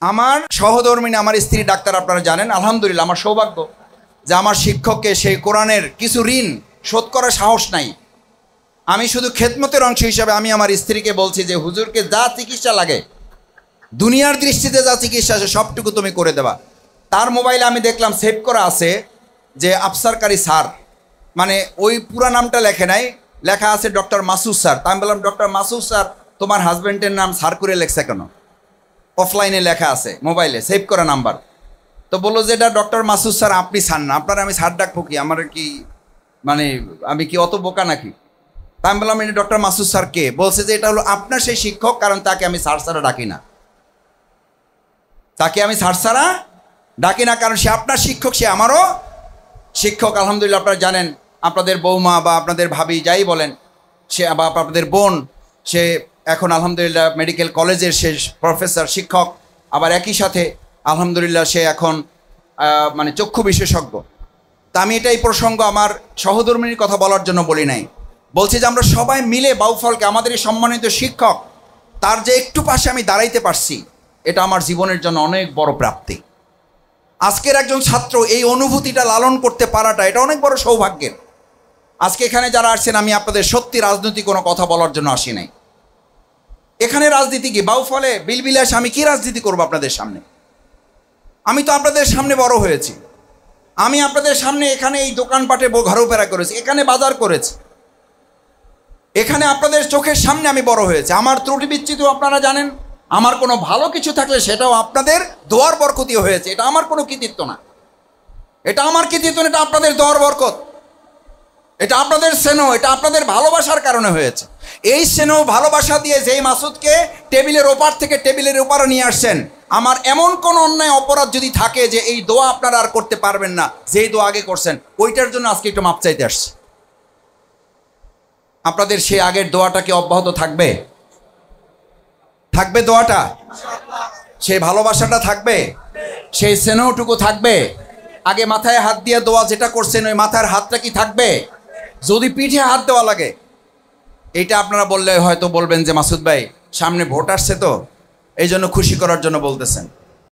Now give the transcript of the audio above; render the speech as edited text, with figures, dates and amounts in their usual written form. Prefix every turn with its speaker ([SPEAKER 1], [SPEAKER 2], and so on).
[SPEAKER 1] আমার সহধর্মিনী আমার স্ত্রী ডাক্তার, আপনারা জানেন। আলহামদুলিল্লাহ, আমার সৌভাগ্য যে আমার শিক্ষককে সেই কোরআনের কিছু ঋণ শোধ করার সাহস নাই। আমি শুধু খেদমতের অংশ হিসাবে আমি আমার স্ত্রীকে বলছি যে হুজুরকে যা চিকিৎসা লাগে, দুনিয়ার দৃষ্টিতে যা চিকিৎসা আছে সবটুকু তুমি করে দেবা। তার মোবাইলে আমি দেখলাম সেভ করা আছে যে আফসারকারী স্যার, মানে ওই পুরা নামটা লেখে নাই, লেখা আছে ডক্টর মাসুদ স্যার। তা আমি বললাম, ডক্টর মাসুদ স্যার, তোমার হাজব্যান্ডের নাম স্যার করে লেখছে কেন? অফলাইনে লেখা আছে, মোবাইলে সেভ করা নাম্বার। তো বললো যে এটা ডক্টর মাসুদ স্যার, আপনি স্যার না, আপনার আমি স্যার ডাকবো কি? আমার কি মানে আমি কি অত বোকা নাকি? তা আমি বললাম, এটা ডক্টর মাসুদ স্যার কে? বলছে যে এটা হলো আপনার সেই শিক্ষক, কারণ তাকে আমি স্যার ছাড়া ডাকি না। তাকে আমি স্যার ছাড়া ডাকি না, কারণ সে আপনার শিক্ষক, সে আমারও শিক্ষক। আলহামদুলিল্লাহ, আপনারা জানেন, আপনাদের বৌমা বা আপনাদের ভাবি যাই বলেন, সে বা আপনাদের বোন, সে এখন আলহামদুলিল্লাহ মেডিকেল কলেজের সে প্রফেসর, শিক্ষক। আবার একই সাথে আলহামদুলিল্লাহ সে এখন মানে চক্ষু বিশেষজ্ঞ। তা আমি এটা এই প্রসঙ্গ আমার সহধর্মিনীর কথা বলার জন্য বলি নাই, বলছি যে আমরা সবাই মিলে বাউফলকে, আমাদের এই সম্মানিত শিক্ষক, তার যে একটু পাশে আমি দাঁড়াইতে পারছি, এটা আমার জীবনের জন্য অনেক বড় প্রাপ্তি। আজকের একজন ছাত্র এই অনুভূতিটা লালন করতে পারাটা, এটা অনেক বড় সৌভাগ্যের। আজকে এখানে যারা আসছেন, আমি আপনাদের সত্যি রাজনৈতিক কোনো কথা বলার জন্য আসি নাই। এখানে রাজনীতি কি? বাউফলে বিলবিলাস আমি কি রাজনীতি করবো আপনাদের সামনে? আমি তো আপনাদের সামনে বড় হয়েছি, আমি আপনাদের সামনে এখানে এই দোকানপাটে ঘোরাফেরা করেছি, এখানে বাজার করেছি, এখানে আপনাদের চোখের সামনে আমি বড় হয়েছি। আমার ত্রুটি বিচ্যুতি আপনারা জানেন, আমার কোনো ভালো কিছু থাকলে সেটাও আপনাদের দোয়ার বরকতি হয়েছে। এটা আমার কোনো কৃতিত্ব না, এটা আমার কৃতিত্ব না, এটা আপনাদের দোয়ার বরকত, এটা আপনাদের স্নেহ, এটা আপনাদের ভালোবাসার কারণে হয়েছে। এই স্নেহ ভালোবাসা দিয়ে যেই মাসুদকে টেবিলের ওপার থেকে টেবিলের ওপারে নিয়ে আসছেন, আমার এমন কোন অন্যায় অপরাধ যদি থাকে যে এই দোয়া আপনারা আর করতে পারবেন না, যেই দোয়া আগে করছেন, ওইটার জন্য আজকে একটু মাপ চাইতে আসছি। আপনাদের সেই আগের দোয়াটা কি অব্যাহত থাকবে? থাকবে দোয়াটা, সেই ভালোবাসাটা থাকবে, সেই স্নেহটুকু থাকবে। আগে মাথায় হাত দিয়ে দোয়া যেটা করছেন, ওই মাথার হাতটা কি থাকবে? যদি পিঠে হাত দেওয়া লাগে, এটা আপনারা বললে হয়তো বলবেন যে মাসুদ ভাই সামনে ভোট আসছে তো এই জন্য খুশি করার জন্য বলতেছেন।